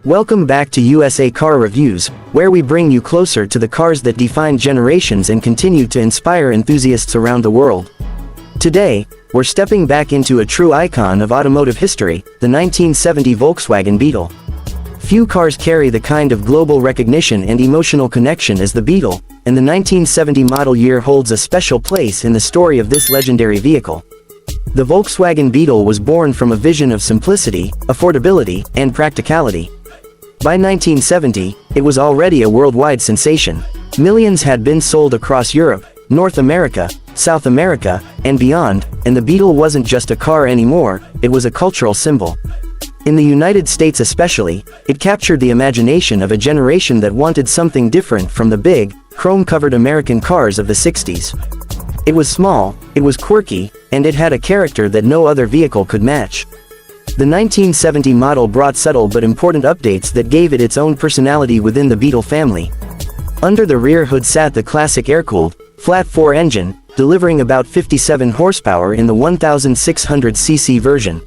Welcome back to USA Car Reviews, where we bring you closer to the cars that defined generations and continue to inspire enthusiasts around the world. Today, we're stepping back into a true icon of automotive history, the 1970 Volkswagen Beetle. Few cars carry the kind of global recognition and emotional connection as the Beetle, and the 1970 model year holds a special place in the story of this legendary vehicle. The Volkswagen Beetle was born from a vision of simplicity, affordability, and practicality. By 1970, it was already a worldwide sensation. Millions had been sold across Europe, North America, South America, and beyond, and the Beetle wasn't just a car anymore, it was a cultural symbol. In the United States especially, it captured the imagination of a generation that wanted something different from the big, chrome-covered American cars of the 60s. It was small, it was quirky, and it had a character that no other vehicle could match. The 1970 model brought subtle but important updates that gave it its own personality within the Beetle family. Under the rear hood sat the classic air-cooled, flat-4 engine, delivering about 57 horsepower in the 1600cc version.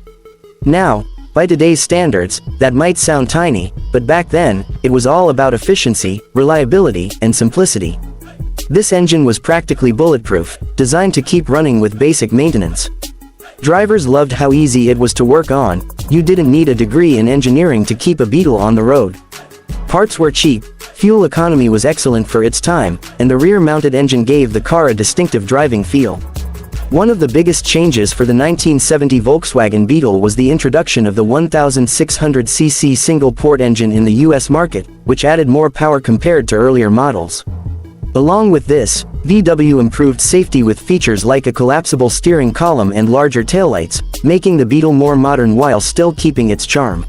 Now, by today's standards, that might sound tiny, but back then, it was all about efficiency, reliability, and simplicity. This engine was practically bulletproof, designed to keep running with basic maintenance. Drivers loved how easy it was to work on. You didn't need a degree in engineering to keep a Beetle on the road. Parts were cheap, fuel economy was excellent for its time, and the rear-mounted engine gave the car a distinctive driving feel. One of the biggest changes for the 1970 Volkswagen Beetle was the introduction of the 1600cc single-port engine in the US market, which added more power compared to earlier models. Along with this, VW improved safety with features like a collapsible steering column and larger taillights, making the Beetle more modern while still keeping its charm.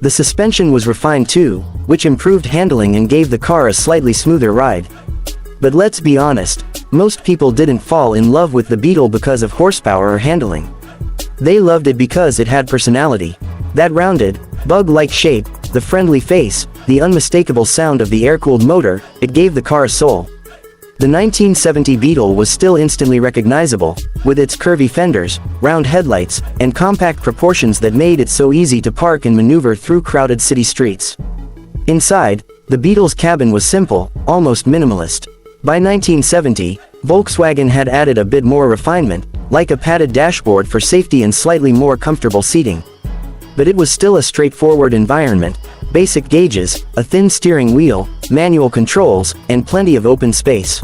The suspension was refined too, which improved handling and gave the car a slightly smoother ride. But let's be honest, most people didn't fall in love with the Beetle because of horsepower or handling. They loved it because it had personality. That rounded, bug-like shape, the friendly face, the unmistakable sound of the air-cooled motor, it gave the car a soul. The 1970 Beetle was still instantly recognizable, with its curvy fenders, round headlights, and compact proportions that made it so easy to park and maneuver through crowded city streets. Inside, the Beetle's cabin was simple, almost minimalist. By 1970, Volkswagen had added a bit more refinement, like a padded dashboard for safety and slightly more comfortable seating. But it was still a straightforward environment: basic gauges, a thin steering wheel, manual controls, and plenty of open space.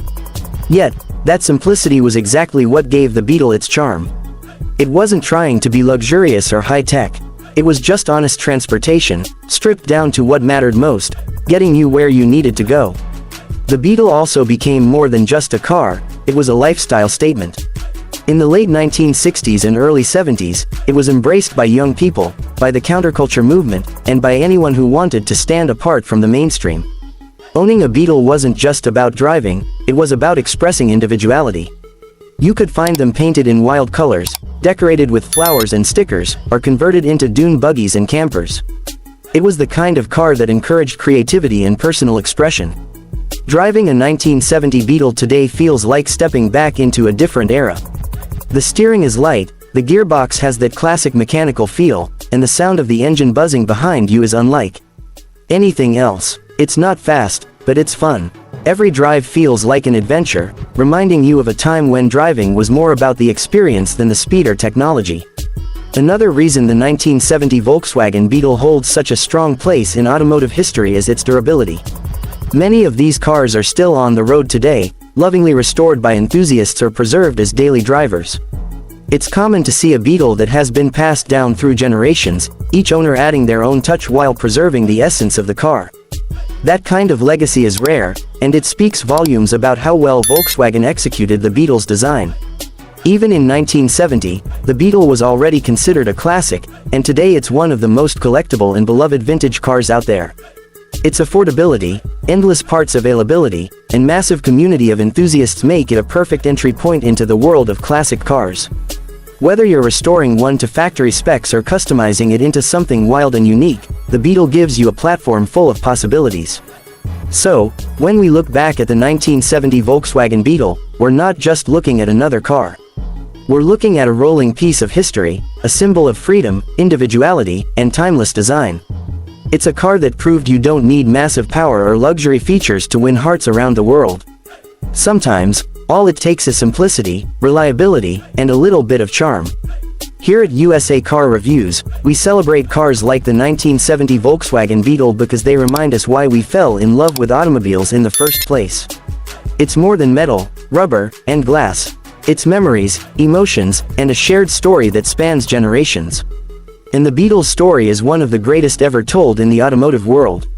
Yet, that simplicity was exactly what gave the Beetle its charm. It wasn't trying to be luxurious or high-tech. It was just honest transportation, stripped down to what mattered most, getting you where you needed to go. The Beetle also became more than just a car, it was a lifestyle statement. In the late 1960s and early 70s, it was embraced by young people, by the counterculture movement, and by anyone who wanted to stand apart from the mainstream. Owning a Beetle wasn't just about driving, it was about expressing individuality. You could find them painted in wild colors, decorated with flowers and stickers, or converted into dune buggies and campers. It was the kind of car that encouraged creativity and personal expression. Driving a 1970 Beetle today feels like stepping back into a different era. The steering is light, the gearbox has that classic mechanical feel, and the sound of the engine buzzing behind you is unlike anything else. It's not fast, but it's fun. Every drive feels like an adventure, reminding you of a time when driving was more about the experience than the speed or technology. Another reason the 1970 Volkswagen Beetle holds such a strong place in automotive history is its durability. Many of these cars are still on the road today, lovingly restored by enthusiasts or preserved as daily drivers. It's common to see a Beetle that has been passed down through generations, each owner adding their own touch while preserving the essence of the car. That kind of legacy is rare, and it speaks volumes about how well Volkswagen executed the Beetle's design. Even in 1970, the Beetle was already considered a classic, and today it's one of the most collectible and beloved vintage cars out there. Its affordability, endless parts availability, and massive community of enthusiasts make it a perfect entry point into the world of classic cars. Whether you're restoring one to factory specs or customizing it into something wild and unique, the Beetle gives you a platform full of possibilities. So, when we look back at the 1970 Volkswagen Beetle, we're not just looking at another car. We're looking at a rolling piece of history, a symbol of freedom, individuality, and timeless design. It's a car that proved you don't need massive power or luxury features to win hearts around the world. Sometimes, all it takes is simplicity, reliability, and a little bit of charm. Here at USA Car Reviews, we celebrate cars like the 1970 Volkswagen Beetle because they remind us why we fell in love with automobiles in the first place. It's more than metal, rubber, and glass. It's memories, emotions, and a shared story that spans generations. And the Beetle's story is one of the greatest ever told in the automotive world.